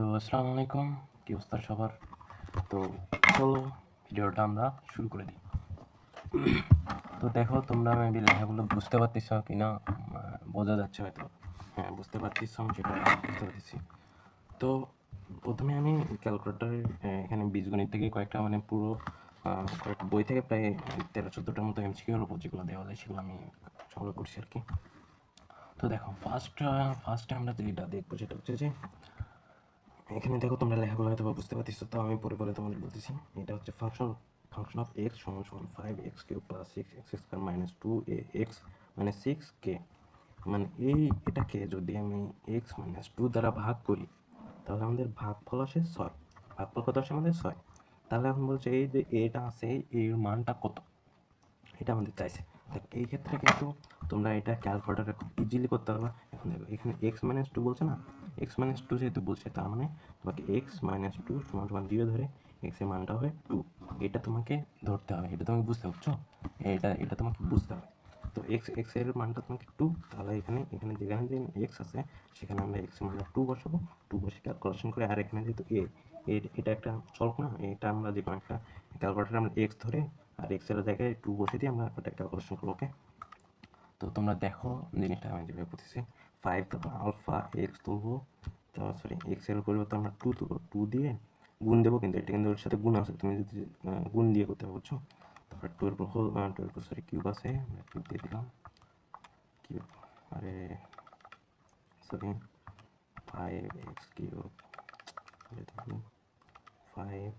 তো আসসালামু আলাইকুম, কি অবস্থা সবার? তো চলো ভিডিওটা আমরা শুরু করে দিই। তো দেখো তোমরা মেবি লেখাগুলো বুঝতে পারতেছ কি না, বোঝা যাচ্ছে হয়তো। হ্যাঁ, বুঝতে পারতেছ, আমি সেটা বুঝতে পারতেছি। তো প্রথমে আমি ক্যালকুলেটরের এখানে বীজগণিত থেকে কয়েকটা মানে পুরো কয়েকটা বই থেকে প্রায় 13-14টার মতো এমসিকিউ হলো, যেগুলো দেওয়া যায় সেগুলো আমি সলভ করছি আর কি। তো দেখো ফার্স্টে আমরা যেটা দেখবো সেটা হচ্ছে যে এখানে দেখো তোমরা লেখাগুলো হয়তো বুঝতে পারতেছো, তো আমি পরে তোমাদের বলতেছি। এটা হচ্ছে ফাংশন অফ এক্স সমান সমান 5x³ plus 6x² minus 2ax মানে 6k। মানে এটাকে যদি আমি x মাইনাস 2 দ্বারা ভাগ করি তাহলে আমাদের ভাগফল আসে 6। ভাগফল কত আসে আমাদের 6। তাহলে এখন বলছে এই যে এটা আছে, এর মানটা কত, এটা আমাদের চাইছে। দেখ এই ক্ষেত্রে কিন্তু তোমরা এটা ক্যালকুলেটরে খুব ইজিলি করতে পারবা। এখন দেখো এখানে এক্স মাইনাস টু বলছে না, এক্স মাইনাস টু যেহেতু বলছে তার মানে তোমাকে এক্স মাইনাস টু সমান সমান 0 ধরে এক্স এর মানটা হবে 2। এটা তোমাকে ধরতে হবে, এটা তোমাকে বুঝতে পারছো, এটা তোমাকে বুঝতে হবে। তো এক্স এর মানটা তোমাকে 2, তাহলে এখানে যেখানে যে এক্স আছে সেখানে আমরা এক্স এর মানটা 2 বসাবো। 2 বসে ক্যালকুলেশন করে, আর এখানে যেহেতু এটা একটা চলক না, এটা আমরা যে কোনো একটা ক্যালকুলেটরে আমরা এক্স ধরে আর এক্স এর জায়গায় 2 বসে দিয়ে আমরা একটা ক্যালকুলেশন করবো। ওকে, তো তোমরা দেখো জিনিসটা আমি যেভাবে করতেছি। 5 তারপর আলফা এক্স তুলবো, তারপর সরি এক্স এর পরিবর্তে আমরা 2 তুলবো, 2 দিয়ে গুণ দেবো, কিন্তু এটা কিন্তু ওর সাথে গুণ আছে, তুমি যদি গুণ দিয়ে করতে বুঝছো। তারপর 12 সরি কিউব আছে, কিউব দিয়ে দিলাম, কিউব আরে সরি 5x³ 5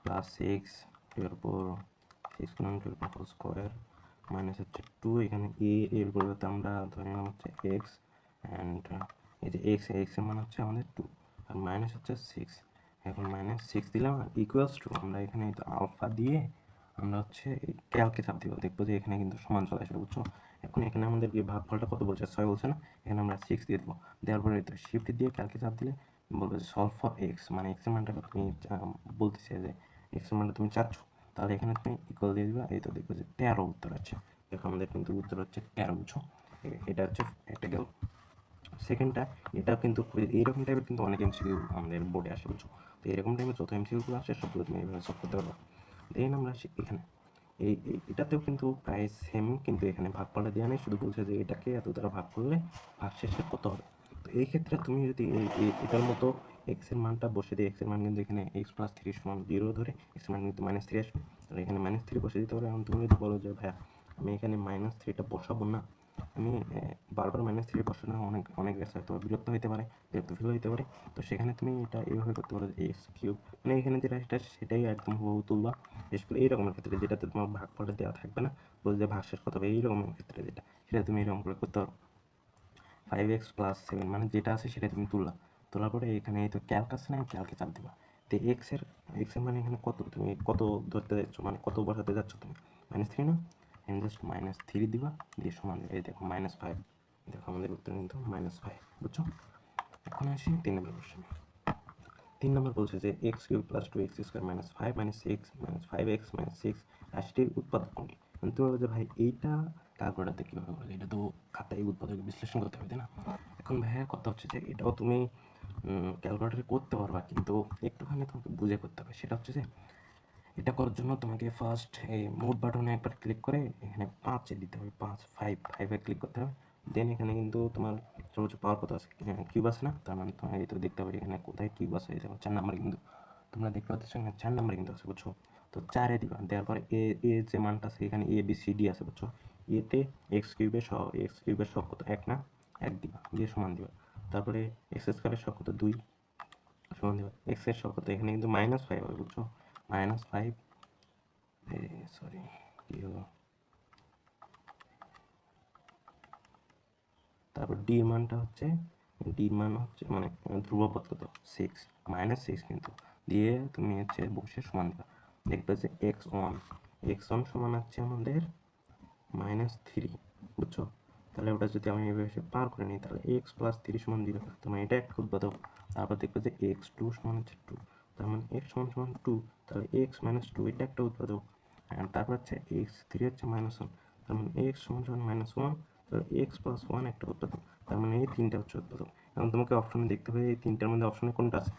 প্লাস 6 6 গুণন 12 হোল স্কোয়ার মাইনাস হচ্ছে 2। এখানে এর পরিবর্তে আমরা ধরে নিলাম হচ্ছে এক্স, অ্যান্ড এই যে এক্স এর মান হচ্ছে আমাদের 2 আর মাইনাস হচ্ছে 6। এখন -6 দিলাম আর ইকুয়ালস টু আমরা এখানে আলফা দিয়ে আমরা হচ্ছে ক্যালকে চাপ দিব, দেখবো যে এখানে কিন্তু সমান চলে আসবে বুঝছো। এখন এখানে আমাদের কি ভাগফলটা কত বলছে, 6 বলছে না, এখানে আমরা 6 দিয়ে দেবো। দেওয়ার পরে শিফট দিয়ে ক্যালকে চাপ দিলে বলবে যে সলভ ফর এক্স, মানে এক্স এর মানটা তুমি বলতেছে যে এক্স এর মানটা তুমি চাচ্ছ, তাহলে এখানে তুমি ইকুয়াল দিয়ে দিবা। এই তো দেখবো যে 13 উত্তর আছে। দেখো আমাদের কিন্তু উত্তর হচ্ছে 13, বুঝছো। এটা হচ্ছে একটা গেল। সেকেন্ডটা, এটা কিন্তু এইরকম টাইপের কিন্তু অনেক এমসিকিউ আমাদের বোর্ডে আসে বুঝছো। তো এরকম টাইপের যত এমসিকিউগুলো আসে সবগুলো তুমি এইভাবে সলভ করতে পারো। দেন আমরা এখানে এটাতেও কিন্তু প্রায় সেম, কিন্তু এখানে ভাগফলটা দেওয়া নেই, শুধু বলছে যে এটাকে এত দ্বারা ভাগ করলে ভাগশেষে কত হবে। তো এই ক্ষেত্রে তুমি যদি এটার মতো এক্স এর মানটা বসে দিই, এক্স এর মান কিন্তু এখানে এক্স প্লাস 3 সমান 0 ধরে এক্স এর মান কিন্তু -3 আসবে, তাহলে এখানে -3 বসে দিতে পারো। এখন তুমি যদি বলো যে ভাইয়া আমি এখানে -3টা বসাবো না, আমি বারবার -3 বসানো অনেক অনেক গেছে, হয়তো বিরক্ত হতে পারে, বিরক্ত ফিল হতে পারে। তো সেখানে তুমি এটা এইভাবে করতে পারো যে x³ মানে এখানে যেটা সেটা সেটাই একদম হুবহু তুলবা। বিশেষ করে এইরকমের ক্ষেত্রে যেটাতে তোমার ভাগফলটা দেওয়া থাকবে না, বলছে যে ভাগশেষ কত হবে, এইরকমের ক্ষেত্রে যেটা সেটা তুমি এরকম করে করতে পারো। 5x + 7 মানে যেটা আছে সেটা তুমি তুললা, তোলার পরে এখানে এই তো ক্যালক আছে না, ক্যালকে চাপ দিবা। তো এক্স এর মানে এখানে কত, তুমি কত ধরতে যাচ্ছ, মানে কত বসাতে যাচ্ছ তুমি, -3 না, এখানে জাস্ট -3 দিবা, দিয়ে সমান এই দেখো -5। দেখো আমাদের উত্তর কিন্তু -5, বুঝছো। এখন আসি 3 নম্বর কোশ্চেনে। 3 নম্বর বলছে যে x³ + 2x² - 5 - 6 - 5x - 6 রাশিটির উৎপাদক কোনটি। তুমি বলবে যে ভাই এইটা ক্যালকুলেটরতে কীভাবে করবে, এটা তো খাতায় উৎপাদক বিশ্লেষণ করতে হবে, তাই না। এখন ভাইয়া কথা হচ্ছে যে এটাও তুমি ক্যালকুলেটরে করতে পারবা, কিন্তু একটুখানি তোমাকে বুঝে করতে হবে। সেটা হচ্ছে যে এটা করার জন্য তোমাকে ফার্স্ট এই মোড বাটনে একবার ক্লিক করে এখানে 5-এ দিতে হবে, 5-5-5-এ ক্লিক করতে হবে। দেন এখানে কিন্তু তোমার সর্বোচ্চ পাওয়ার কত আছে, কিউব আছে না, তার মানে তোমার এই তো দেখতে পাবে এখানে কোথায় কিউব আছে, এই দেখো 4 নাম্বার, কিন্তু তোমরা দেখতে পাচ্ছ এখানে 4 নাম্বার কিন্তু আছে, বুঝছো। তো 4-এ দিবা, দেওয়ার পরে এ যে মানটা আছে এখানে ABCD আছে, বুঝছো। এতে এক্স কিউবের সব কত, 1 না, 1 দিবা, দিয়ে সমান দিবা। তারপরে x² সব কত, 2 সমান দিবা। এক্স এর সব কত, এখানে কিন্তু -5 হবে, বুঝছো। -5 সরি কি হলো, তারপর ডির মানটা হচ্ছে, ডির মান হচ্ছে মানে ধ্রুবপদ কত, 6 -6 কিন্তু, দিয়ে তুমি হচ্ছে বসে সমান দিবা। দেখবে যে x1 সমান হচ্ছে আমাদের -3, বুঝছো। তাহলে ওটা যদি আমি এভাবে পার করে নিই তাহলে x + 3 সমান 0, তোমার এটা একটা উৎপাদক। তারপর দেখবে যে x2 সমান হচ্ছে 2, তার মানে x সমান 2, তাহলে x - 2 এটা একটা উৎপাদক। তারপর হচ্ছে x3 হচ্ছে -1, তার মানে x সমান -1, তো x+1 একটা উৎপাদক, তার মানে এই তিনটা হচ্ছে উৎপাদক। এখন তোমাকে অপশনে দেখতে হবে এই তিনটার মধ্যে অপশনে কোনটা আছে।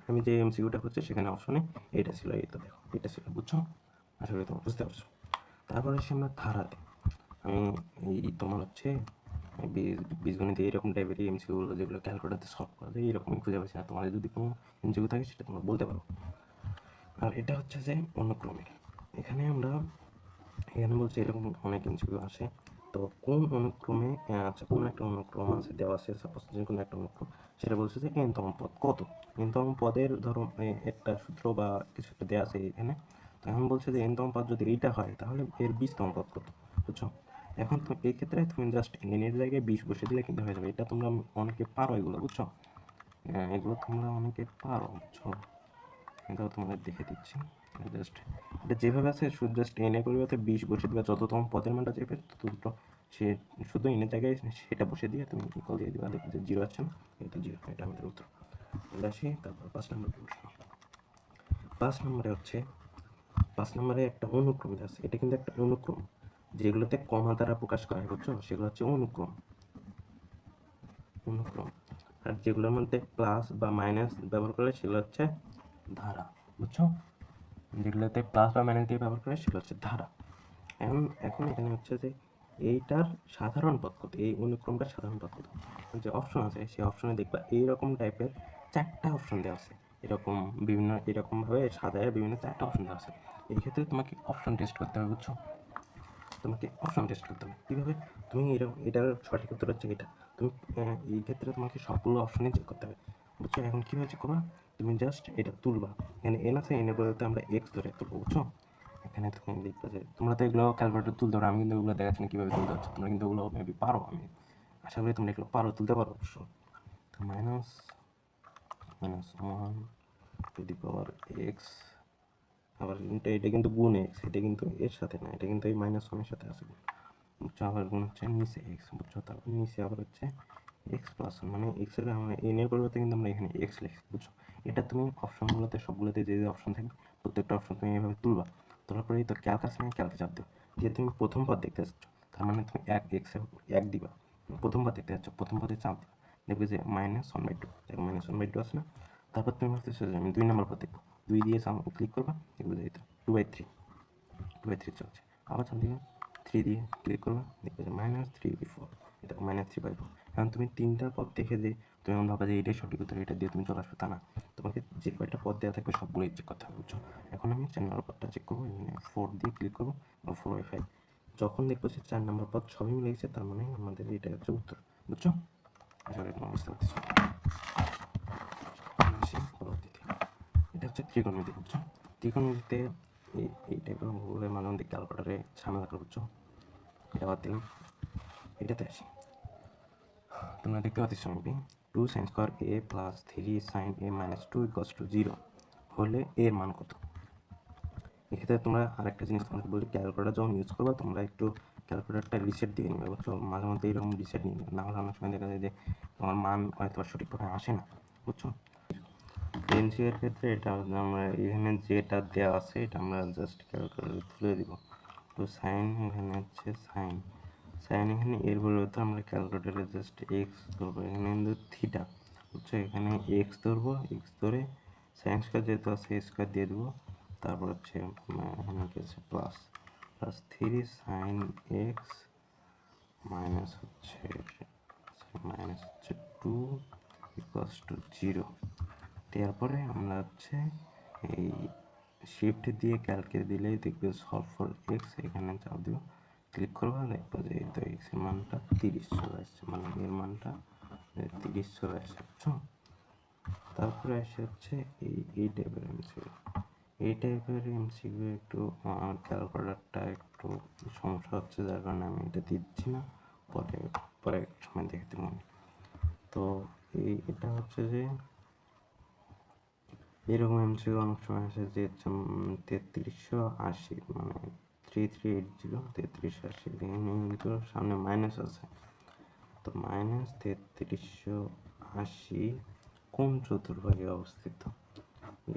আমি যে এমসিকিউটা করছি সেখানে অপশনে এটা ছিল, এই তো দেখো এটা ছিল, বুঝছো? আশা করি তোমরা বুঝতে পারছো। তারপরে আসি আমরা ধারাতে। আমি এই তোমার হচ্ছে বীজগণিতে এইরকম টাইপের এমসিকিউগুলো যেগুলো ক্যালকুলেটারতে সলভ করা যায় এরকমই খুঁজে পাচ্ছি না। তোমাদের যদি কোনো এমসিকিউ থাকে সেটা তোমরা বলতে পারো। আর এটা হচ্ছে যে অনুক্রমিক। এখানে বলছে এরকম অনেক এমসিকিউ আসে। তো কোন অনুক্রমে আচ্ছা কোনো একটা অনুক্রম আছে দেওয়া আছে, সাপোজ যে কোনো একটা অনুক্রম, সেটা বলছে যে n তম পদ কত। n তম পদের ধরো একটা সূত্র বা কিছু একটা দেওয়া আছে এখানে। তো এখন বলছে যে n তম পদ যদি এইটা হয় তাহলে এর 20 তম পদ কত, বুঝছো? এখন তো এই ক্ষেত্রে তুমি জাস্ট n এর জায়গায় 20 বসে দিলে কিন্তু হয়ে যাবে। এটা তোমরা অনেকে পারো এগুলো, বুঝছো? এগুলো তোমরা অনেকে পারো, বুঝছো? এটাও তোমাদের দেখে দিচ্ছি। জাস্ট এটা যেভাবে আছে শুধু জাস্ট এনে পরিবর্তে 20 বসে দিবা, যততম পদের মানটা চেপে তত সে শুধু এনের জায়গায় সেটা বসে দিয়ে তুমি ইকুয়াল দিয়ে দিবা, দেখবে যে 0 আসছে না, এটা 0। এটা আমাদের উত্তর। আমরা আসি তারপর 5 নম্বর প্রশ্ন। 5 নম্বরে হচ্ছে 5 নম্বরে একটা অনুক্রম আছে। এটা কিন্তু একটা অনুক্রম, যেগুলোতে কমা দ্বারা প্রকাশ করা হয়, বুঝছো? সেগুলো হচ্ছে অনুক্রম। অনুক্রম আর যেগুলোর মধ্যে প্লাস বা মাইনাস ব্যবহার করে সেগুলো হচ্ছে ধারা, বুঝছো? যেগুলোতে প্লাস বা মাইনাস দিয়ে ব্যবহার করে সেগুলো হচ্ছে ধারা। এখন এখন এখানে হচ্ছে যে এইটার সাধারণ পদ কত, এই অনুক্রমটার সাধারণ পদ কত। যে অপশন আছে সেই অপশনে দেখবা এইরকম টাইপের 4টা অপশন দেওয়া আছে, এরকম বিভিন্ন এরকমভাবে সাজায় বিভিন্ন 4টা অপশন দেওয়া আছে। এই ক্ষেত্রে তোমাকে অপশন টেস্ট করতে হবে, বুঝছো? তোমাকে অপশন টেস্ট করতে হবে কীভাবে? তুমি এরকম এটার সঠিক উত্তর হচ্ছে এটা, তুমি এই ক্ষেত্রে তোমাকে সবগুলো অপশনই চেক করতে হবে, বুঝছো? এখন কীভাবে চেক করবা? তুমি জাস্ট এটা তুলবা, এখানে এন আছে, এনের বদলে আমরা এক্স ধরে তুলবো, বুঝছো? এখানে তুমি দেখবে যে তোমরা তো এগুলো ক্যালকুলেটর তুলতে পারো, আমি কিন্তু এগুলো দেখাচ্ছি না কীভাবে তুলতে হচ্ছে, তোমরা কিন্তু ওগুলো মেবি পারো, আমি আশা করি তোমরা এগুলো পারো, তুলতে পারো অবশ্য। তো minus minus 1 to the power x, আবার এটা কিন্তু গুণ এক্স, এটা কিন্তু এর সাথে না, এটা কিন্তু এই -1 এর সাথে আছে, বুঝছো? আবার গুণ হচ্ছে নিচে এক্স, বুঝছো? তারপর নিচে আবার হচ্ছে x+1, মানে এক্স এর আমরা এন এর পরিবর্তে কিন্তু আমরা এখানে এক্স লিখছি, বুঝছো? এটা তুমি অপশনগুলোতে সবগুলোতে যে যে অপশন থাকবে প্রত্যেকটা অপশন তুমি এইভাবে তুলবা, তোলার পরেই তো ক্যালক আছে না, ক্যালকে চাপ দিও। দিয়ে তুমি প্রথম পদ দেখতে যাচ্ছ, তার মানে তুমি এক্স এর এক দিবা, প্রথম পদ দেখতে যাচ্ছ, প্রথম পদে চাপ দিবা, দেখবে যে -1/2, দেখো -1/2 আছে না। তারপর তুমি ভাবতেছো যে আমি 2 নম্বর পদ দেখবো, 2 দিয়ে ক্লিক করবা, দেখবে যে এটা 2/3 চলছে। আবার চাপ দিবা, 3 দিয়ে ক্লিক করবা, দেখবে যে -3/4, এটা -3/4। এখন তুমি 3টা পদ দেখে যে তুমি এমন ভাবা যে এটাই সঠিক উত্তর, এটা দিয়ে তুমি চলে আসবে, তা না। তোমাকে যে কয়টা পদ দেওয়া থাকবে সবগুলোই চেক করতে হবে, বুঝছো? এখন আমি 4 নম্বর পদটা চেক করবো, এখানে 4 দিয়ে ক্লিক করবো, 4/5। যখন দেখবো যে 4 নম্বর পদ সবই মিলে গেছে, তার মানে আমাদের এটাই হচ্ছে উত্তর, বুঝছো? আশা করি তোমরা বুঝতে পারতেছো। পরবর্তীতে এটা হচ্ছে ত্রিকোণমিতি, বুঝছো? ত্রিকোণমিতিতে এই টাইপের অঙ্কগুলো মাঝে মধ্যে ক্যালকুলেটারে ঝামেলা করে, বুঝছো? এটা বাদ দিলাম, এটাতে আসি। তোমরা দেখতে পাচ্ছ আমি 2 sin square a plus 3 sin a minus 2 equals to 0 হলে এর মান কত? এক্ষেত্রে তোমরা আরেকটা জিনিস তোমাদের বলি, ক্যালকুলেটার যখন ইউজ করবা তোমরা একটু ক্যালকুলেটারটা রিসেট দিয়ে নেবে, বুঝছো? মাঝে মধ্যে এরকম রিসেট নিয়ে নেবে, না হলে অনেক সময় দেখা যায় যে তোমার মান হয়তো সঠিকভাবে আসে না, বুঝছো? এর ক্ষেত্রে এটা আমরা এখানে যেটা দেওয়া আছে এটা আমরা জাস্ট ক্যালকুলেটরে তুলে দিব। তো সাইন এখানে হচ্ছে সাইন এখানে এর পরিবর্তে আমরা ক্যালকুলেটরে জাস্ট এক্স ধরবো, এখানে কিন্তু থিটা, বুঝছো? এখানে এক্স ধরবো, এক্স ধরে সাইন স্কোয়ার যেহেতু আছে স্কোয়ার দিয়ে দেবো, তারপর হচ্ছে এখানে কি আছে প্লাস 3 সাইন এক্স মাইনাস হচ্ছে 2 ইকুয়ালস টু 0। তারপরে আমরা হচ্ছে এই শিফট দিয়ে ক্যালকে দিলেই দেখবে সলভ ফর এক্স, এখানে চাপ দিব, ক্লিক করবা, দেখবো যে এই তো এক্স এর মানটা 30 চলে আসছে, মানে এর মানটা 30 চলে আসছে, বুঝছো? তারপরে আসে হচ্ছে এই টাইপের এমসিকিউ। এই টাইপের এমসিকিউ একটু আমার ক্যালকুলেটরটা একটু সমস্যা হচ্ছে, যার কারণে আমি এটা দিচ্ছি না, পরে পরে সময় দেখতে মনে। তো এটা হচ্ছে যে এরকম এমসিকিউ অনেক সময় আসে যে 3380, মানে 3380, 3380, কিন্তু সামনে মাইনাস আছে। তো -3380 কোন চতুর্ভাগে অবস্থিত,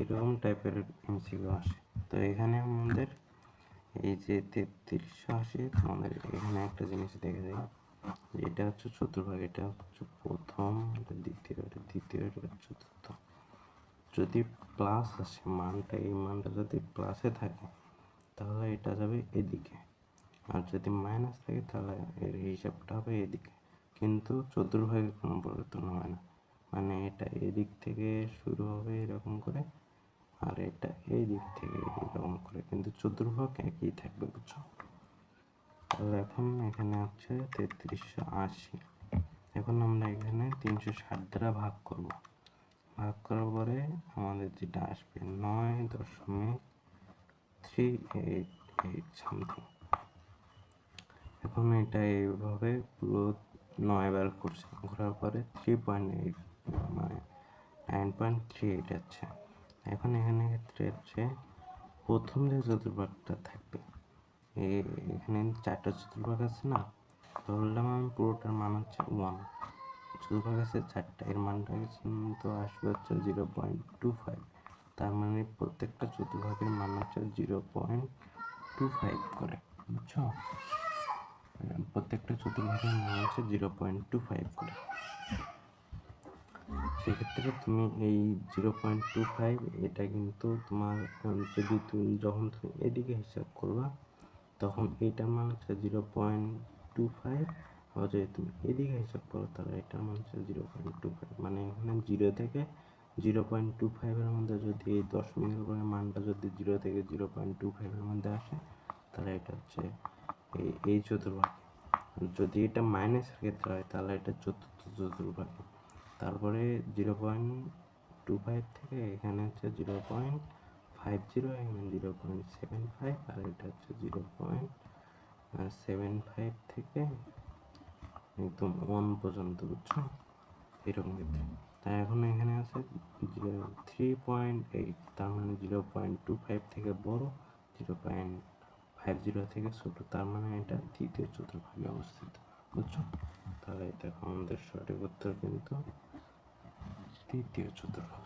এরকম টাইপের এমসিকিউ আসে। তো এখানে আমাদের এই যে 3380, আমাদের এখানে একটা জিনিস দেখে যাই, এটা হচ্ছে চতুর্ভাগ, এটা হচ্ছে প্রথম, এটা দ্বিতীয়, এটা তৃতীয়, এটা চতুর্থ। যদি প্লাস আসে মানটা, এই মানটা যদি প্লাসে থাকে তাহলে এটা যাবে এদিকে, আর যদি মাইনাস থাকে তাহলে এর হিসাবটা হবে এদিকে। কিন্তু চতুর্ভাগে কোনো পরিবর্তন হবে না, মানে এটা এদিক থেকে শুরু হবে এরকম করে, আর এটা এই দিক থেকে এরকম করে, কিন্তু চতুর্ভাগ একই থাকবে, বুঝছো? তাহলে এখন এখানে আছে 3380। এখন আমরা এখানে 360 দ্বারা ভাগ করব। ভাগ করার পরে আমাদের যেটা আসবে 9.388 সামথিং। এখন এটা এইভাবে পুরো 9 বার করছে, ঘোরার পরে 3.8 মানে 9.38 আছে। এখন এখানে ক্ষেত্রে হচ্ছে প্রথম যে চতুর্ভাগটা থাকবে, এখানে 4টা চতুর্ভাগ আছে না, ধরলাম আমি পুরোটার মান হচ্ছে 1, চতুর্ভাগ আছে 4টা, এর মানটা কিন্তু আসবে হচ্ছে 0.25। তার মানে প্রত্যেকটা চতুর্ভাগের মান হচ্ছে 0.25 করে, বুঝছো? প্রত্যেকটা চতুর্ভাগের মান হচ্ছে 0.25 করে। সেক্ষেত্রে তুমি এই 0.25, এটা কিন্তু তোমার যদি তুমি যখন তুমি এদিকে হিসাব করবা তখন এইটার মান হচ্ছে 0.25, আর যদি তুমি এদিকে হিসাব করো তাহলে এটার মান হচ্ছে 0.25। মানে এখানে 0 থেকে 0.25-এর মধ্যে যদি এই দশমিকের পরে মানটা যদি 0 থেকে 0.25-এর মধ্যে আসে তাহলে এটা হচ্ছে এই চতুর্ভাগ। যদি এটা মাইনাসের ক্ষেত্রে হয় তাহলে এটা চতুর্থ চতুর্ভাগ। তারপরে 0.25 থেকে এখানে হচ্ছে 0.50, এখানে 0.75, আর এটা হচ্ছে 0.75 থেকে একদম 1 পর্যন্ত, বুঝছো? এরকম ক্ষেত্রে তাই এখন এখানে আছে 3.8, তার মানে 0.25 থেকে বড়, 0.50 থেকে ছোট, তার মানে এটা তৃতীয় চতুর্ভাগে অবস্থিত, বুঝছো? তাহলে এটা আমাদের সঠিক উত্তর কিন্তু তৃতীয় চতুর্ভাগ।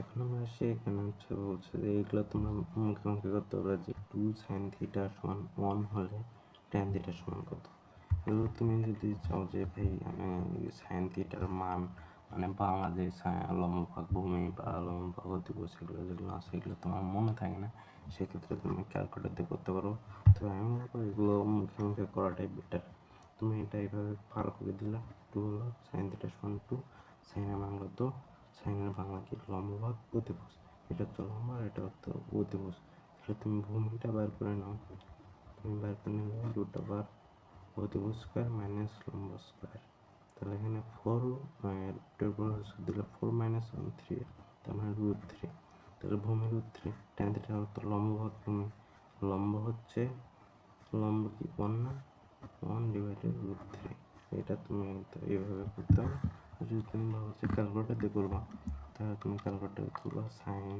এখন আমরা আসি, এখানে হচ্ছে বলছে যে এইগুলো তোমরা মুখে করতে পারবে যে 2 sin থিটা সমান 1 হলে tan থিটা সমান কত। এগুলো তুমি যদি চাও যে ভাই সাইন থিটার মান, মানে বাংলাদেশ লম্বভাগ ভূমি বা লম্বভাগ অতিভুজ সেগুলো যেগুলো আছে এগুলো তোমার মনে থাকে না, সেক্ষেত্রে তুমি ক্যালকুলেটর দিয়ে করতে পারো। তো আমি মনে করি এগুলো মুখে করাটাই বেটার। তুমি এটা এইভাবে পার করে দিলা, 2 হলো সাইন থিটা সমান 2, সাইনের মান কত, সাইনের বাংলা কি লম্বভাগ অতিভুজ, এটা হচ্ছে লম্ব আর এটা হচ্ছে অতিভুজ। তাহলে তুমি ভূমিটা বার করে নাও, তুমি বার করে নিলে √, অতিভুজ স্কোয়ার মাইনাস লম্ব স্কোয়ার। তাহলে এখানে 4 দিলে 4 মাইনাস 1 3, তার মানে √3। তাহলে ভূমি √3, tan থিটা হতো লম্বভাগ ভূমি, লম্ব হচ্ছে লম্ব কি 1 না, 1 ডিভাইডেড √3। এটা তুমি এইভাবে করতে হবে। যদি তুমি ভাবো যে ক্যালকুলেটর দিয়ে করবা তাহলে তুমি ক্যালকুলেটর করবা, সাইন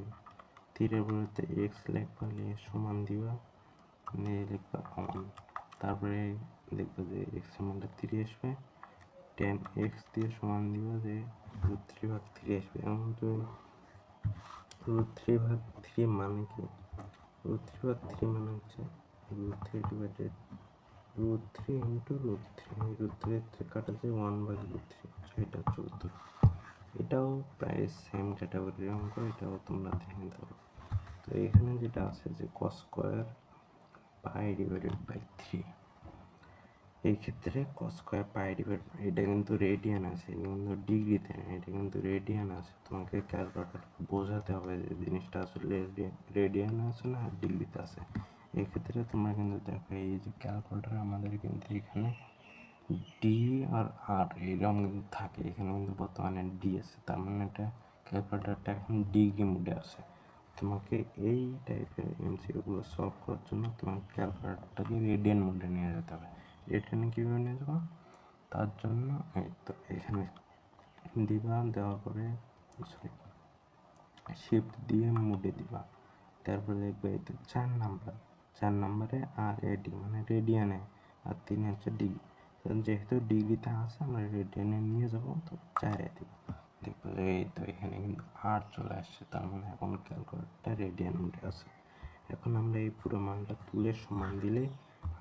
থিটার পরিবর্তে এক্স লিখবা, নিয়ে সমান দিবা, নিয়ে লিখবা 1, তারপরে দেখবে যে এক্স এর মানটা 3 আসবে, tan এক্স দিয়ে সমান দিবা যে √3/3 আসবে। এখন তুমি √3/3 মানে কি, √3/3 মানে হচ্ছে √3 ডিভাইডেড √3 ইন্টু √3, √3 কাটা যায় 1/√3, এটা হচ্ছে উত্তর। এটাও প্রায় সেম ক্যাটাগরির অঙ্ক, এটাও তোমরা দেখে নিতে পারো। তো এখানে যেটা আছে যে cos square pi divided by 3, এই ক্ষেত্রে cos স্কোয়ার পাই ডিভাইড, এটা কিন্তু রেডিয়ান আছে, এটা কিন্তু ডিগ্রিতে না, এটা কিন্তু রেডিয়ান আছে। তোমাকে ক্যালকুলেটর বোঝাতে হবে যে জিনিসটা আসলে রেডিয়ান আছে না ডিগ্রিতে আছে। এই ক্ষেত্রে তোমরা কিন্তু দেখো এই যে ক্যালকুলেটর আমাদের কিন্তু এখানে ডি আর আর এইরকম কিন্তু থাকে, এখানে কিন্তু বর্তমানে ডি আছে, তার মানে এটা ক্যালকুলেটরটা এখন ডিগ্রি মোডে আছে। তোমাকে এই টাইপের এমসিকিউগুলো সলভ করার জন্য তোমার ক্যালকুলেটরটাকে রেডিয়ান মোডে নিয়ে যেতে হবে। রেডিয়ানে কীভাবে নিয়ে যাবো, তার জন্য এই তো এখানে দিবা, দেওয়ার পরে সরি শিফট দিয়ে মোডে দিবা, তারপরে দেখবে এই তো 4 নাম্বারে আর এডি মানে রেডিয়ানে, আর 3 হচ্ছে ডিগ্রি, যেহেতু ডিগ্রিতে আছে আমরা রেডিয়ানে নিয়ে যাবো, তো 4-এ দিব, দেখবো যে এই তো এখানে কিন্তু 8 চলে আসছে, তার মানে এখন ক্যালকুলেটরটা রেডিয়ান মোডে আছে। এখন আমরা এই পুরো মানটা তুলে সমান দিলেই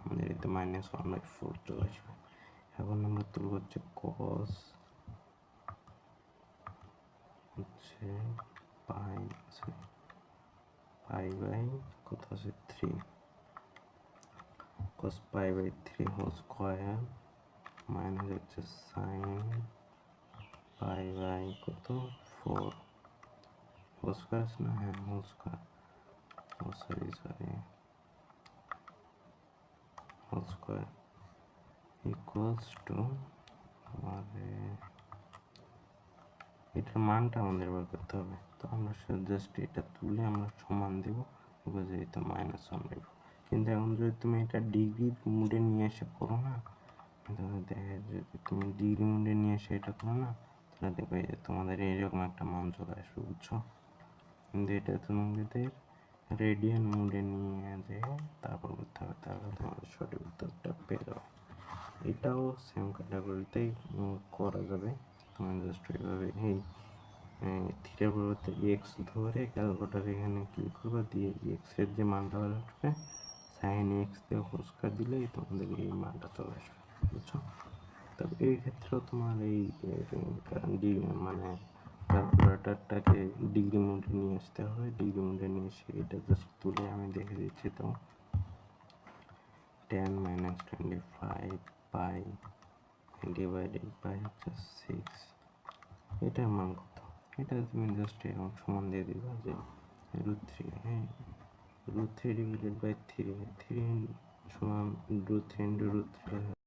আমাদের এতে -1/4 চলে আসবে। এখন আমরা তুলব হচ্ছে cos হচ্ছে পাই বাই কত আছে 3 cos π/3 হোল স্কয়ার মাইনাস হচ্ছে sin π/, কত 4 হোল স্কয়ার না, হ্যাঁ whole square, oh sorry whole square equals to আমাদের এটার মানটা আমাদের বের করতে হবে। তো আমরা জাস্ট এটা তুলে আমরা সমান দেব, বিকজ এটা -1/4। কিন্তু এখন যদি তুমি এটা ডিগ্রির মুডে নিয়ে এসে করো না, তাহলে দেখা যায় যদি তুমি ডিগ্রি মুডে নিয়ে এসে এটা করো না, তাহলে দেখবে যে তোমাদের এইরকম একটা মান চলে আসবে, বুঝছো? কিন্তু এটা তোমাদের রেডিয়ান মুডে নিয়ে যেয়ে তারপর করতে হবে, তাহলে তোমাদের সঠিক উত্তরটা পেয়ে যাবে। এটাও সেম ক্যাটাগরিতেই করা যাবে। তুমি জাস্ট এইভাবে এই থিটার পরিবর্তে এক্স ধরে ক্যালকুলেটার এখানে ক্লিক করবে, দিয়ে এক্সের যে মানটা আসবে সাইন এক্স দিয়ে হোল স্কয়ার দিলেই তোমাদের এই মানটা চলে আসবে, বুঝছো? তবে এই ক্ষেত্রেও তোমার এই মানে ক্যালকুলেটারটাকে ডিগ্রি মোডে নিয়ে আসতে হবে। ডিগ্রি মোডে নিয়ে এসে এটা জাস্ট তুলে আমি দেখে দিচ্ছি। তো 10 - 25 পাই ডিভাইডেড বাই হচ্ছে 6, এটার মান কত? এটা তুমি জাস্ট এরকম সমান দিয়ে দিবা যে √3, হ্যাঁ √3 ডিভাইডেড বাই 3 সমান √3 × √3